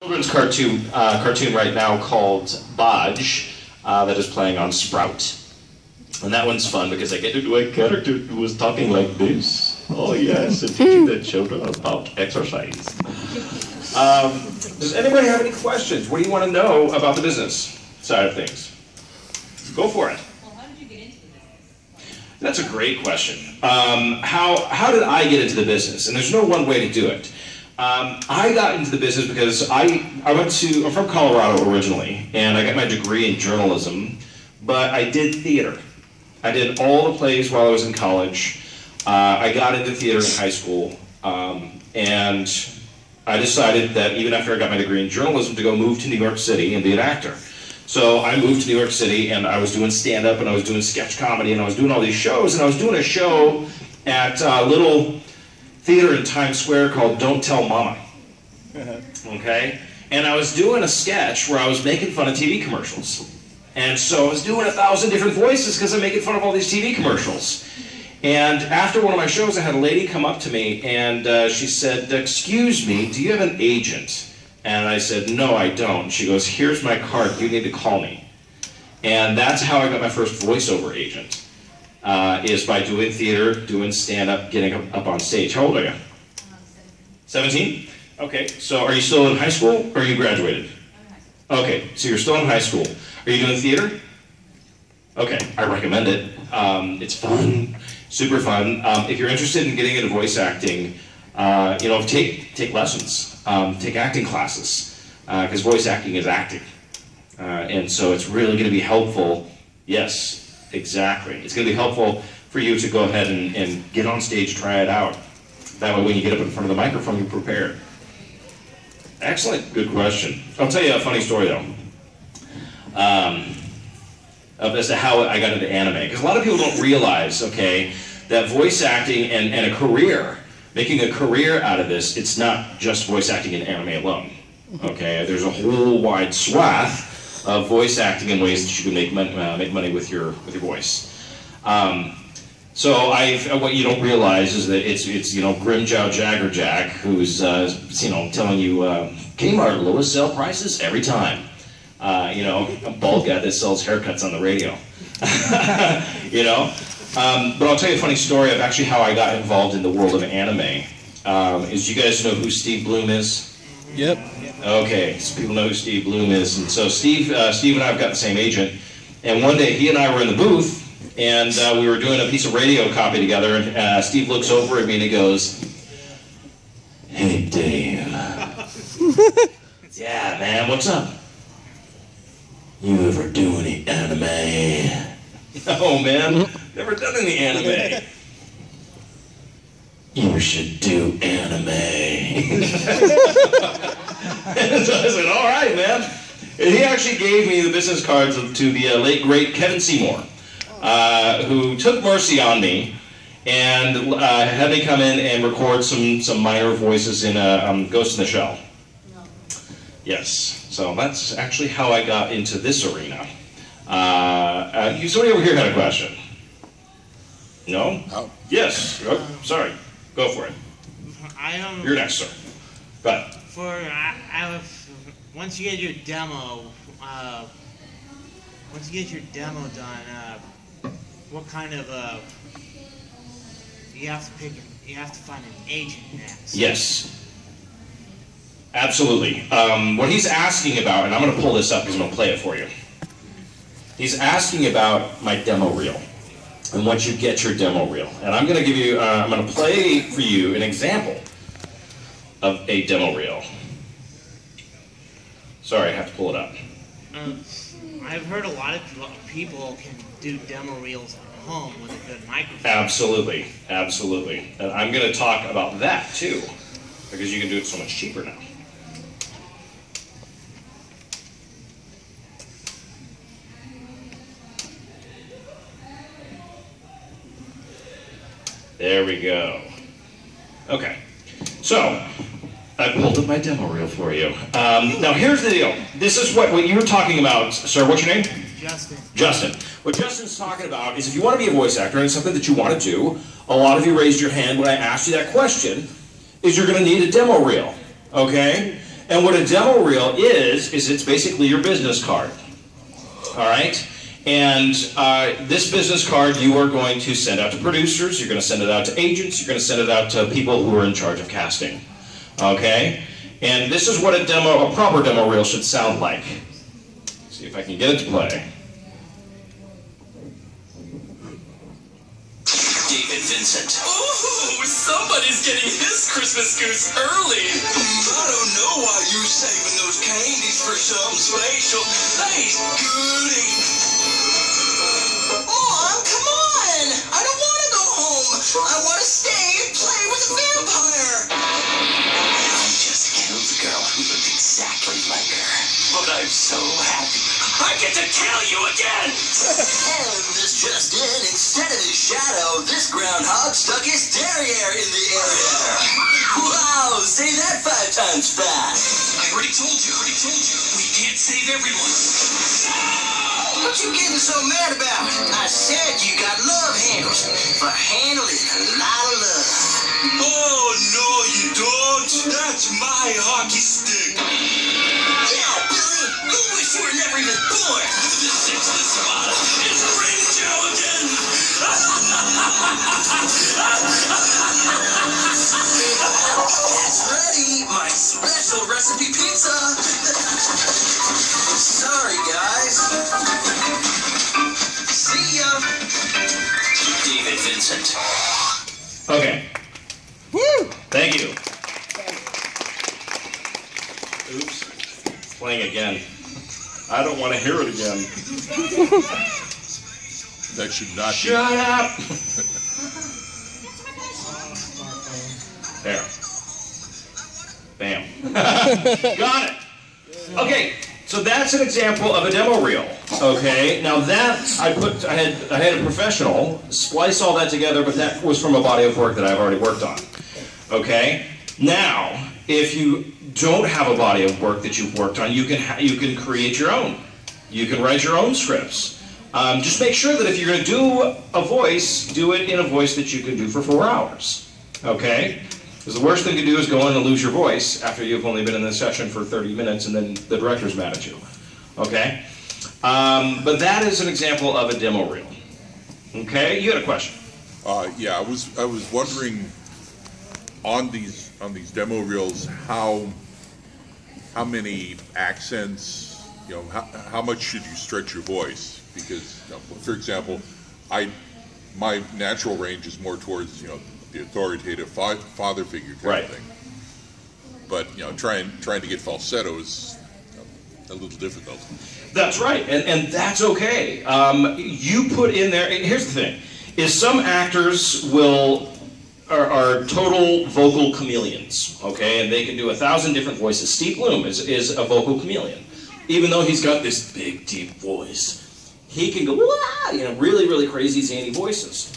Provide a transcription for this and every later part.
Children's cartoon right now called Bodge that is playing on Sprout. And that one's fun because I get to do a character who is talking like this. Oh yes, and teaching the children about exercise. Does anybody have any questions? What do you want to know about the business side of things? Go for it. Well, how did you get into the business? That's a great question. How did I get into the business? And there's no one way to do it. I got into the business because I'm from Colorado originally, and I got my degree in journalism, but I did theater. I did all the plays while I was in college. I got into theater in high school, and I decided that even after I got my degree in journalism to go move to New York City and be an actor. So I moved to New York City, and I was doing stand-up, and I was doing sketch comedy, and I was doing all these shows, and I was doing a show at a little theater in Times Square called Don't Tell Mama. Okay? And I was doing a sketch where I was making fun of TV commercials. And so I was doing 1,000 different voices because I'm making fun of all these TV commercials. And after one of my shows, I had a lady come up to me, and she said, "Excuse me, do you have an agent?" And I said, "No, I don't." She goes, "Here's my card, you need to call me." And that's how I got my first voiceover agent, is by doing theater, doing stand-up, getting up on stage. How old are you? 17? Okay, so are you still in high school, or you graduated? Okay, so you're still in high school. Are you doing theater? Okay, I recommend it. It's fun, super fun. If you're interested in getting into voice acting, take lessons, take acting classes, because voice acting is acting. And so it's really going to be helpful. Yes, exactly. It's going to be helpful for you to go ahead and get on stage, try it out. That way when you get up in front of the microphone, you're prepared. Excellent, good question. I'll tell you a funny story though. As to how I got into anime. Because a lot of people don't realize, okay, that voice acting and a career, making a career out of this, it's not just voice acting in anime alone. Okay, there's a whole wide swath of voice acting and ways that you can make money with your voice. So what you don't realize is that it's Grimjow Jaggerjack who's telling you Kmart lowest sale prices every time. A bald guy that sells haircuts on the radio. But I'll tell you a funny story of actually how I got involved in the world of anime. You guys know who Steve Bloom is? Yep. Okay, so people know who Steve Bloom is. And so Steve and I have got the same agent. And one day he and I were in the booth, and we were doing a piece of radio copy together, and Steve looks over at me and he goes, "Hey, Dave." "Yeah, man, what's up?" "You ever do any anime?" "Oh, man, never done any anime." "You should do anime." And so I said, "All right, man." And he actually gave me the business cards to the late, great Kevin Seymour, who took mercy on me and had me come in and record some minor voices in Ghost in the Shell. Yes. So that's actually how I got into this arena. Somebody over here had a question. No? Oh. Yes. Oh, sorry. Go for it. You're next, sir. Go ahead. Once you get your demo, done, what kind of you have to find an agent next. Yes. Absolutely. What he's asking about, and I'm going to pull this up because I'm going to play it for you. He's asking about my demo reel, and once you get your demo reel, and I'm going to give you, I'm going to play for you an example of a demo reel. Sorry, I have to pull it up. I've heard a lot of people can do demo reels at home with a good microphone. Absolutely, absolutely. And I'm going to talk about that too, because you can do it so much cheaper now. There we go. Okay, so I pulled up my demo reel for you. Now here's the deal. This is what you were talking about, sir. What's your name? Justin. Justin. What Justin's talking about is if you want to be a voice actor and it's something that you want to do, a lot of you raised your hand when I asked you that question, is you're going to need a demo reel, okay? And what a demo reel is it's basically your business card. All right? And this business card you are going to send out to producers, you're going to send it out to agents, you're going to send it out to people who are in charge of casting. Okay? And this is what a proper demo reel should sound like. Let's see if I can get it to play. David Vincent. Ooh, somebody's getting his Christmas goose early. I don't know why you're saving those candies for something special. They's goody. Mom, come on. I don't want to go home. I want to stay and play with a vampire. I just killed a girl who looked exactly like her. But I'm so happy. I get to kill you again! And this just in, instead of his shadow, this groundhog stuck his derriere in the area. Wow, say that 5 times fast. I already told you. We can't save everyone. What you getting so mad about? I said you got love handles for handling a lot of love. Oh, no you don't. That's my hockey stick. Yeah, Billy, you wish you were never even born. The sixth spot is Ring Joe again. That's ready, my special recipe pizza. Sorry, guys. See ya. David Vincent. Okay. Woo! Thank you. Oops. It's playing again. I don't want to hear it again. That should not Shut up! There. Bam. Got it. Okay, so that's an example of a demo reel. Okay, now that I had a professional splice all that together, but that was from a body of work that I've already worked on. Okay, now if you don't have a body of work that you've worked on, you can create your own. You can write your own scripts. Just make sure that if you're going to do a voice, do it in a voice that you can do for 4 hours. Okay? Because the worst thing to do is go in and lose your voice after you've only been in the session for 30 minutes and then the director's mad at you. Okay? But that is an example of a demo reel. Okay? You had a question. Yeah, I was wondering on these demo reels how many accents, you know, how much should you stretch your voice? Because, you know, for example, my natural range is more towards, you know, the authoritative father figure kind of thing. But, you know, trying to get falsetto is, you know, a little difficult. That's right, and that's okay. You put in there, here's the thing, is some actors are total vocal chameleons, okay, and they can do 1,000 different voices. Steve Bloom is a vocal chameleon. Even though he's got this big, deep voice, he can go, wah, you know, really, really crazy, zany voices.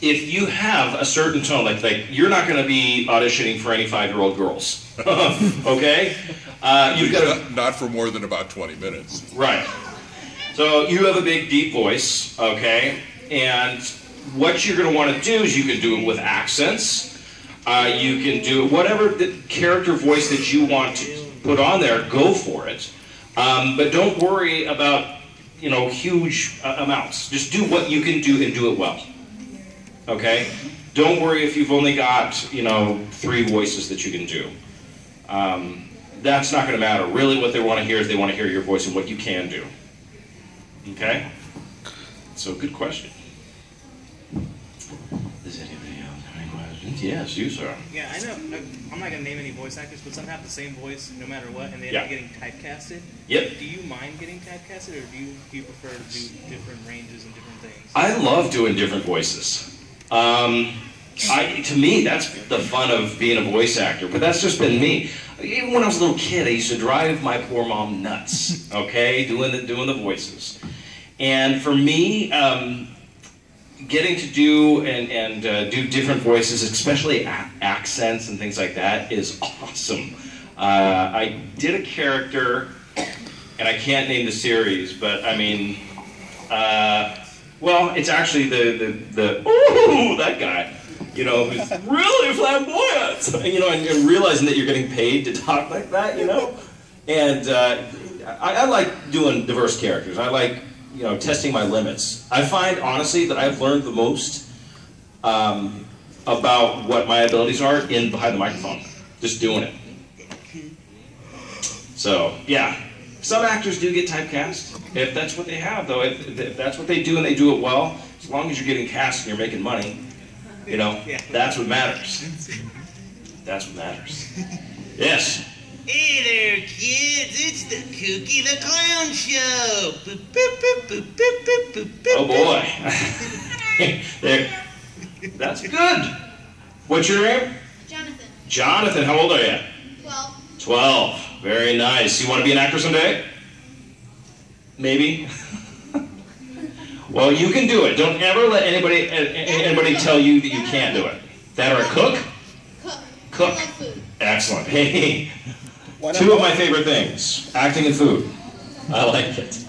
If you have a certain tone, like you're not going to be auditioning for any 5-year-old girls, okay? You've got to not for more than about 20 minutes. Right. So you have a big, deep voice, okay? And what you're going to want to do is you can do it with accents. You can do whatever the character voice that you want to put on there, go for it. But don't worry about, you know, huge amounts. Just do what you can do and do it well. Okay? Don't worry if you've only got, you know, 3 voices that you can do. That's not going to matter. Really what they want to hear is they want to hear your voice and what you can do. Okay? So, good question. Does anybody else have any questions? Yes, you, sir. Yeah, I know. I'm not going to name any voice actors, but some have the same voice no matter what, and they end up getting typecasted. Yep. Do you mind getting typecasted, or do you prefer to do different ranges and different things? I love doing different voices. To me, that's the fun of being a voice actor, but that's just been me. Even when I was a little kid, I used to drive my poor mom nuts, okay, doing the voices. And for me, getting to do and do different voices, especially accents and things like that, is awesome. I did a character, and I can't name the series, but I mean, well, it's actually the ooh, that guy. you know, who's really flamboyant, you know, and realizing that you're getting paid to talk like that, you know. And I like doing diverse characters. I like, you know, testing my limits. I find, honestly, that I've learned the most about what my abilities are behind the microphone, just doing it. So, yeah, some actors do get typecast, if that's what they have, though. If that's what they do and they do it well, as long as you're getting cast and you're making money, you know, that's what matters. That's what matters. Yes? Hey there, kids! It's the Kooky the Clown Show! Boop, boop, boop, boop, boop, boop, boop, boop. Oh boy. That's good. What's your name? Jonathan, Jonathan, how old are you? 12. 12. Very nice. You want to be an actor someday? Maybe? Well, you can do it. Don't ever let anybody tell you that you can't do it. That or a cook? Cook. Cook. I love food. Excellent. Hey, two of my favorite things, acting and food. I like it.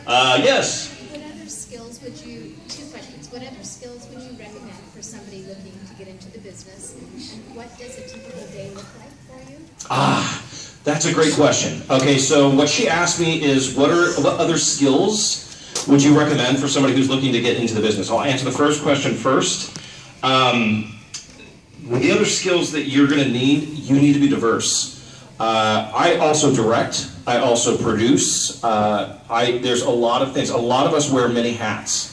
Yes? What other skills would you, two questions, what other skills would you recommend for somebody looking to get into the business? And what does a typical day look like for you? Ah, that's a great question. Okay, so what she asked me is what other skills would you recommend for somebody who's looking to get into the business? I'll answer the first question first. The other skills that you're going to need, you need to be diverse. I also direct. I also produce. There's a lot of things. A lot of us wear many hats.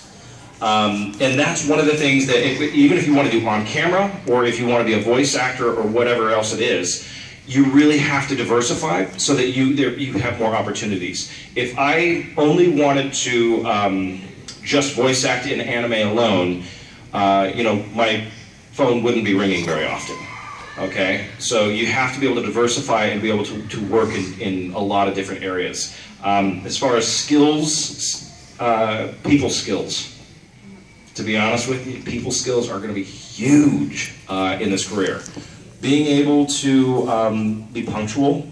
And that's one of the things that, even if you want to do on camera, or if you want to be a voice actor, or whatever else it is, you really have to diversify so that you have more opportunities. If I only wanted to just voice act in anime alone, you know, my phone wouldn't be ringing very often. Okay, so you have to be able to diversify and be able to work in a lot of different areas. As far as skills, people skills. To be honest with you, people skills are going to be huge in this career. Being able to be punctual,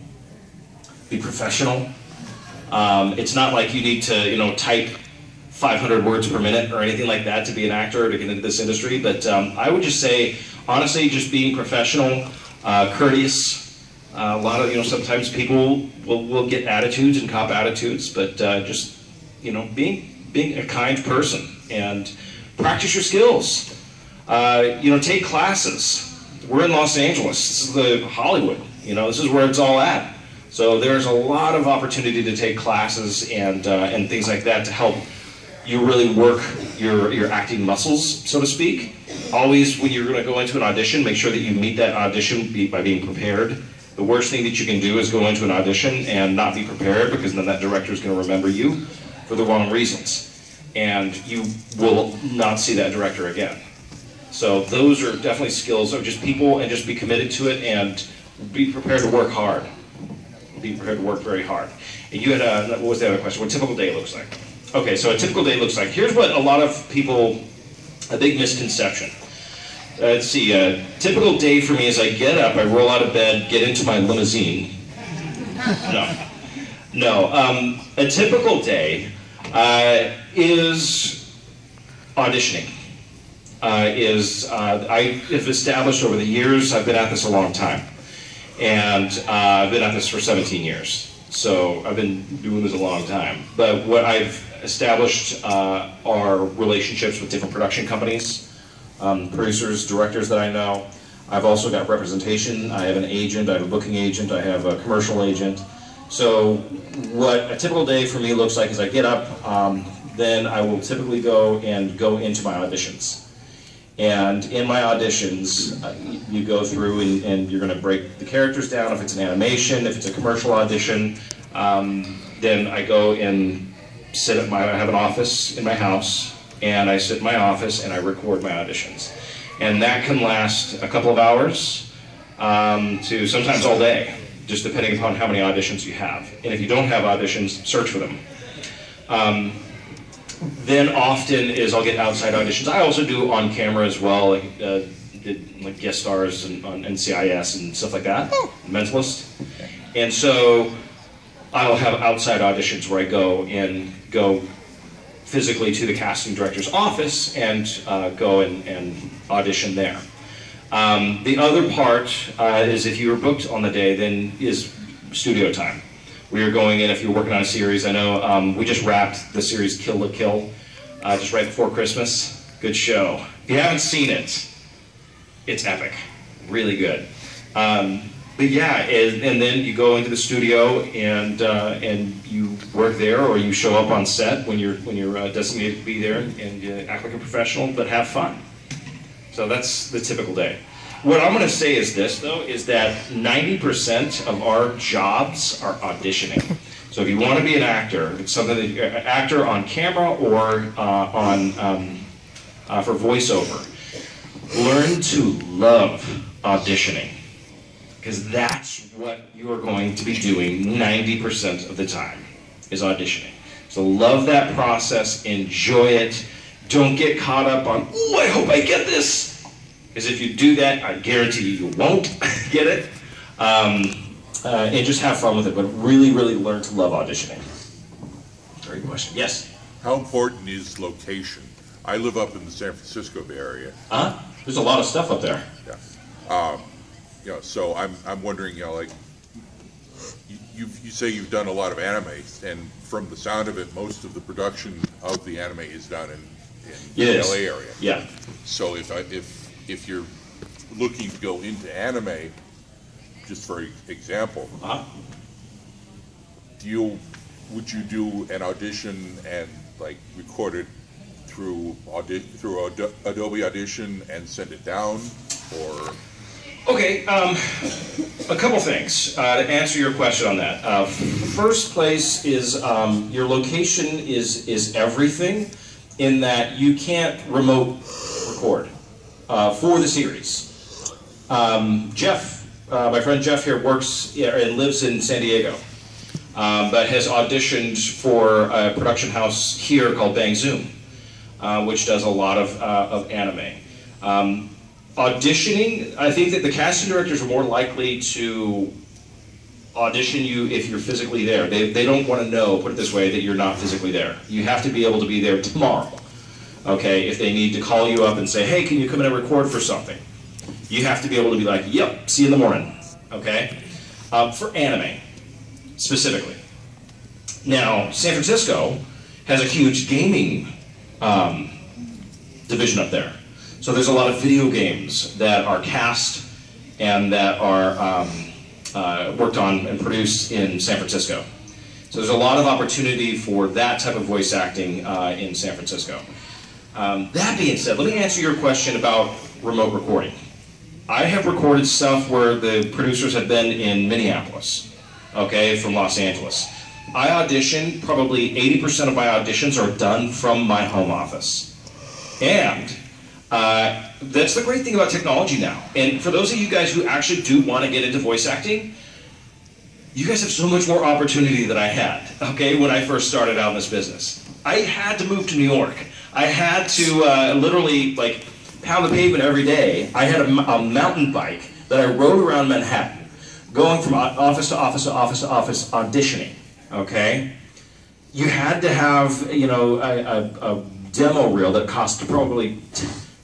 be professional. It's not like you need to, you know, type 500 words per minute or anything like that to be an actor or to get into this industry. But I would just say, honestly, just being professional, courteous. A lot of, you know, sometimes people will get attitudes and cop attitudes, but just, you know, being a kind person and practice your skills. You know, take classes. We're in Los Angeles. This is the Hollywood. You know, this is where it's all at. So there's a lot of opportunity to take classes and things like that to help you really work your acting muscles, so to speak. Always, when you're going to go into an audition, make sure that you meet that audition by being prepared. The worst thing that you can do is go into an audition and not be prepared, because then that director is going to remember you for the wrong reasons. And you will not see that director again. So those are definitely skills of just people, and just be committed to it and be prepared to work hard. Be prepared to work very hard. And you had what was the other question? What a typical day looks like. Okay, so a typical day looks like, here's what a lot of people, a big misconception. Let's see, a typical day for me is I get up, I roll out of bed, get into my limousine. No, a typical day is auditioning. I have established over the years, I've been at this a long time, and I've been at this for 17 years, so I've been doing this a long time. But what I've established are relationships with different production companies, producers, directors that I know. I've also got representation. I have an agent, I have a booking agent, I have a commercial agent. So what a typical day for me looks like is I get up, then I will typically go into my auditions. And in my auditions, you go through and you're going to break the characters down. If it's an animation, if it's a commercial audition, then I go and sit at I have an office in my house, and I sit in my office and I record my auditions. And that can last a couple of hours to sometimes all day, just depending upon how many auditions you have. And if you don't have auditions, search for them. Then often I'll get outside auditions. I also do on camera as well, did guest stars on NCIS and stuff like that, Mentalist. And so I'll have outside auditions where I go physically to the casting director's office and go and audition there. The other part is if you were booked on the day, then is studio time. We are going in, if you're working on a series, I know we just wrapped the series Kill la Kill, just right before Christmas. Good show. If you haven't seen it, it's epic. Really good. But yeah, and then you go into the studio and you work there, or you show up on set when you're designated to be there, and you act like a professional, but have fun. So that's the typical day. What I'm going to say is this, though, is that 90% of our jobs are auditioning. So if you want to be an actor, it's something that you're an actor on camera or for voiceover, learn to love auditioning, because that's what you're going to be doing 90% of the time, is auditioning. So love that process, enjoy it. Don't get caught up on, oh, I hope I get this. Because if you do that, I guarantee you won't get it. And just have fun with it, but really, really learn to love auditioning. Great question. Yes? How important is location? I live up in the San Francisco Bay Area. There's a lot of stuff up there. Yeah. You know, so I'm wondering, you know, like, you say you've done a lot of anime, and from the sound of it, most of the production of the anime is done in the LA area. Yeah. So if you're looking to go into anime, just for example, would you do an audition and like record it through Adobe Audition and send it down, or? Okay, a couple things to answer your question on that. First place is your location is everything, in that you can't remote record for the series. Jeff, my friend Jeff here, works and lives in San Diego, but has auditioned for a production house here called Bang Zoom, which does a lot of anime. Auditioning, I think that the casting directors are more likely to audition you if you're physically there. They don't want to know, put it this way, that you're not physically there. You have to be able to be there tomorrow. Okay, if they need to call you up and say, hey, can you come in and record for something? You have to be able to be like, yep, see you in the morning. Okay? For anime, specifically. Now, San Francisco has a huge gaming division up there. So there's a lot of video games that are cast and that are worked on and produced in San Francisco. So there's a lot of opportunity for that type of voice acting in San Francisco. That being said, let me answer your question about remote recording. I have recorded stuff where the producers have been in Minneapolis, okay, from Los Angeles. I audition, probably 80% of my auditions are done from my home office. And that's the great thing about technology now. And for those of you guys who actually do want to get into voice acting, you guys have so much more opportunity than I had, okay, when I first started out in this business. I had to move to New York. I had to literally, like, pound the pavement every day. I had a mountain bike that I rode around Manhattan, going from office to office to office to office, auditioning, okay? You had to have, you know, a demo reel that cost probably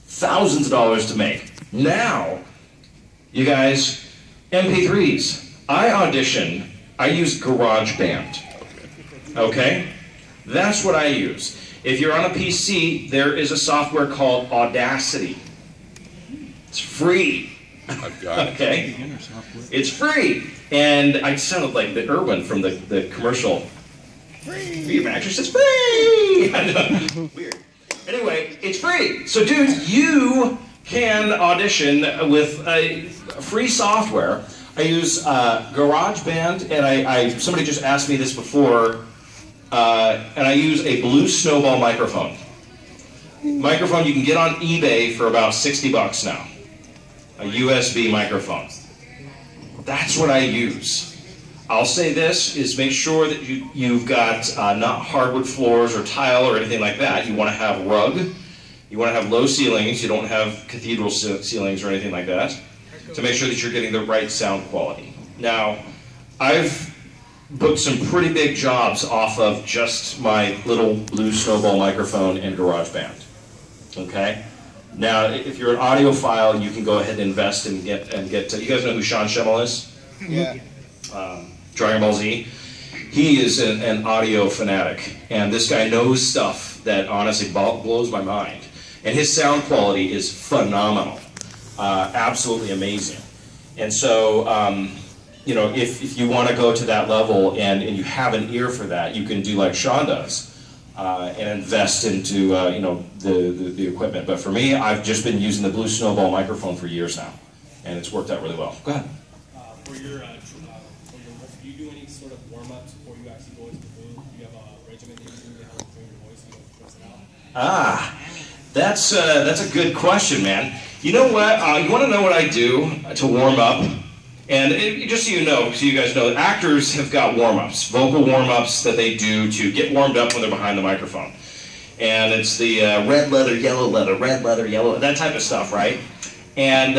thousands of dollars to make. Now, you guys, MP3s. I audition, I use GarageBand, okay? That's what I use. If you're on a PC, there is a software called Audacity. It's free. I've got it. Okay? It's free. And I sounded like the Irwin from the commercial. Free. Your mattress is free. I know. Weird. Anyway, it's free. So, dude, you can audition with a free software. I use GarageBand, and somebody just asked me this before, and I use a blue snowball microphone. Microphone you can get on eBay for about 60 bucks now. A USB microphone. That's what I use. I'll say this, is make sure that you've got not hardwood floors or tile or anything like that. You want to have rug. You want to have low ceilings. You don't have cathedral ceilings or anything like that, to make sure that you're getting the right sound quality. Now, I've booked some pretty big jobs off of just my little blue snowball microphone and GarageBand. Okay? Now, if you're an audiophile, you can go ahead and invest and get you guys know who Sean Schemmel is? Yeah. Dragon Ball Z. He is an audio fanatic, and this guy knows stuff that honestly blows my mind. And his sound quality is phenomenal, absolutely amazing. And so, you know, if you want to go to that level and you have an ear for that, you can do like Sean does and invest into you know, the equipment. But for me, I've just been using the Blue Snowball microphone for years now, and it's worked out really well. Go ahead. For your do you do any sort of warm-ups before you actually go into the booth? Do you have a regimen that you do to help train your voice and trust it out? That's a good question, man. You know what? You want to know what I do to warm up? And just so you know, so you guys know, actors have got warm-ups, vocal warm-ups that they do to get warmed up when they're behind the microphone. And it's the red leather, yellow leather, red leather, yellow, that type of stuff, right? And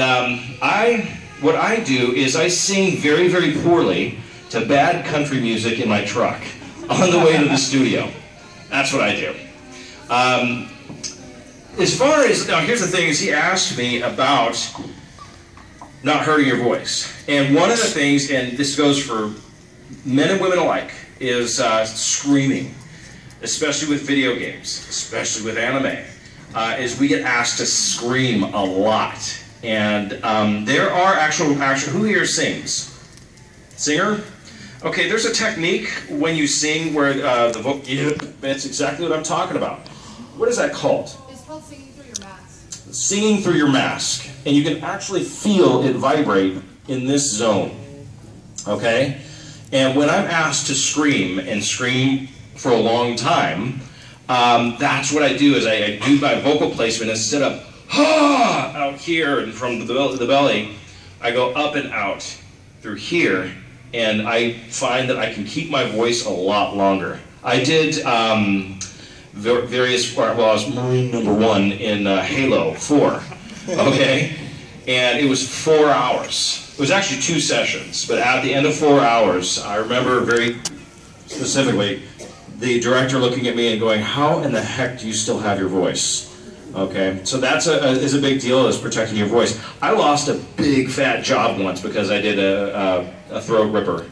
what I do is I sing very, very poorly to bad country music in my truck on the way to the studio. That's what I do. As far as, now here's the thing, is he asked me about not hurting your voice. And one of the things, and this goes for men and women alike, is screaming, especially with video games, especially with anime, is we get asked to scream a lot. And there are who here sings? Singer? Okay, there's a technique when you sing where the vocal, that's exactly what I'm talking about. What is that called? It's called singing through your mask. Singing through your mask. And you can actually feel it vibrate in this zone. Okay? And when I'm asked to scream, and scream for a long time, that's what I do, is I do my vocal placement. Instead of ha out here and from the belly, I go up and out through here, and I find that I can keep my voice a lot longer. I did various, well, I was Marine #1 in Halo 4, okay? And it was 4 hours. It was actually 2 sessions, but at the end of 4 hours, I remember very specifically the director looking at me and going, "How in the heck do you still have your voice?" Okay, so that's is a big deal, is protecting your voice. I lost a big fat job once because I did a throat ripper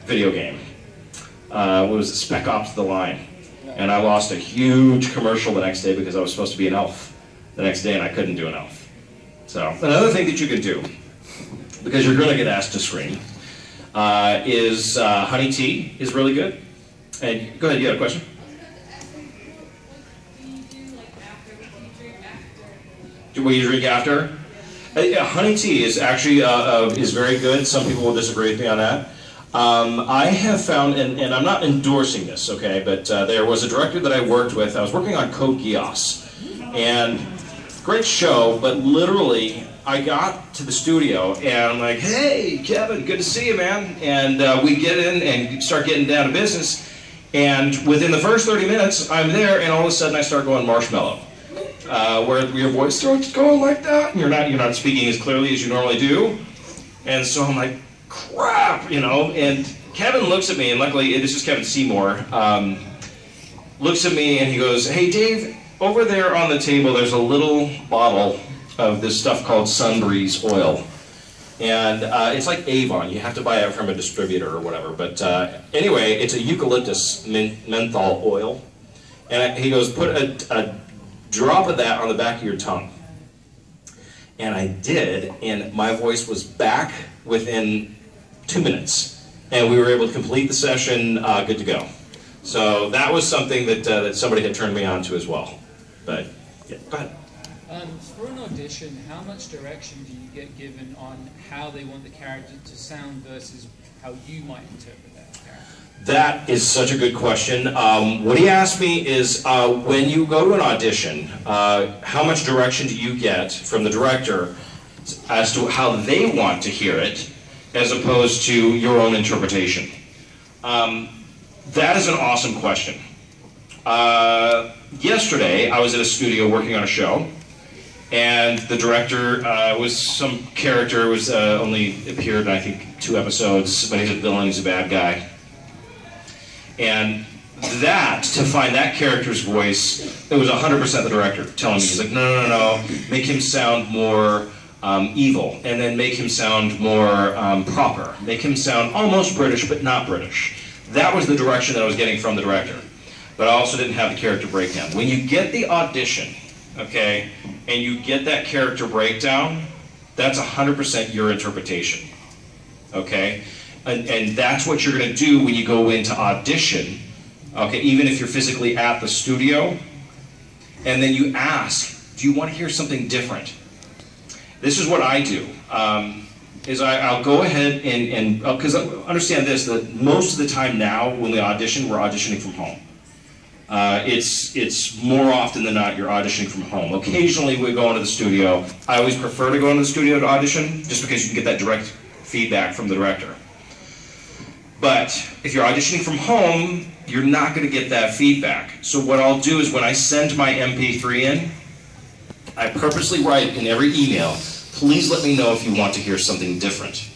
video game. What was it, Spec Ops: The Line. And I lost a huge commercial the next day because I was supposed to be an elf the next day and I couldn't do an elf. So another thing that you can do, because you're going to get asked to scream, is honey tea is really good. And go ahead, you had a question? What do you drink after? Honey tea is actually is very good. Some people will disagree with me on that. I have found, and I'm not endorsing this, okay, but there was a director that I worked with. I was working on Code Geass, and great show, but literally I got to the studio and I'm like, "Hey, Kevin, good to see you, man." And we get in and start getting down to business, and within the first 30 minutes, I'm there, and all of a sudden I start going marshmallow. Where your voice starts going like that, and you're not speaking as clearly as you normally do, and so I'm like, crap, you know. And Kevin looks at me, and luckily this is Kevin Seymour, looks at me and he goes, "Hey Dave, over there on the table there's a little bottle of this stuff called Sunbreeze oil, and it's like Avon, you have to buy it from a distributor or whatever, but anyway, it's a eucalyptus menthol oil." And he goes, "Put a drop of that on the back of your tongue." And I did, and my voice was back within 2 minutes, and we were able to complete the session good to go. So that was something that somebody had turned me on to as well. But yeah, go ahead. For an audition, how much direction do you get given on how they want the character to sound versus how you might interpret that character? That is such a good question. What he asked me is, when you go to an audition, how much direction do you get from the director as to how they want to hear it, as opposed to your own interpretation? That is an awesome question. Yesterday, I was at a studio working on a show, And the director was some character, was only appeared in, I think, 2 episodes, but he's a villain, he's a bad guy. And that, to find that character's voice, it was 100% the director telling me, he's like, no, make him sound more evil, and then make him sound more proper. Make him sound almost British, but not British. That was the direction that I was getting from the director. But I also didn't have the character breakdown. When you get the audition, okay, and you get that character breakdown, that's 100% your interpretation, okay? And that's what you're going to do when you go into audition, okay, even if you're physically at the studio, and then you ask, do you want to hear something different? This is what I do, is I'll go ahead and because understand this, that most of the time now when we audition, we're auditioning from home. It's more often than not you're auditioning from home. Occasionally we go into the studio. I always prefer to go into the studio to audition, just because you can get that direct feedback from the director. But if you're auditioning from home, you're not going to get that feedback. So what I'll do is when I send my MP3 in, I purposely write in every email, please let me know if you want to hear something different.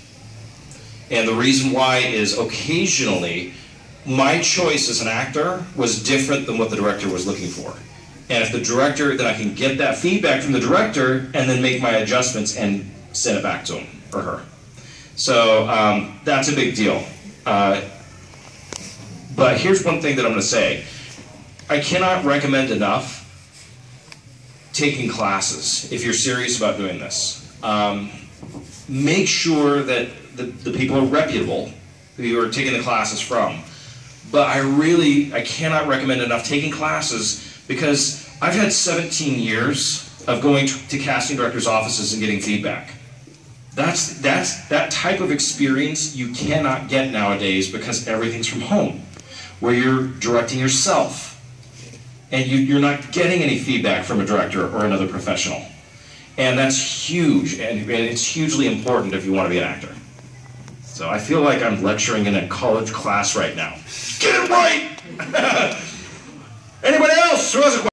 And the reason why is occasionally my choice as an actor was different than what the director was looking for. And if the director, then I can get that feedback from the director and then make my adjustments and send it back to him or her. So that's a big deal. But here's one thing that I'm going to say. I cannot recommend enough taking classes if you're serious about doing this. Make sure that the people are reputable who you are taking the classes from. But I cannot recommend enough taking classes, because I've had 17 years of going to casting directors' offices and getting feedback. That type of experience you cannot get nowadays, because everything's from home, where you're directing yourself. And you're not getting any feedback from a director or another professional. And that's huge, and it's hugely important if you want to be an actor. So I feel like I'm lecturing in a college class right now. Get it right! Anybody else who has a question?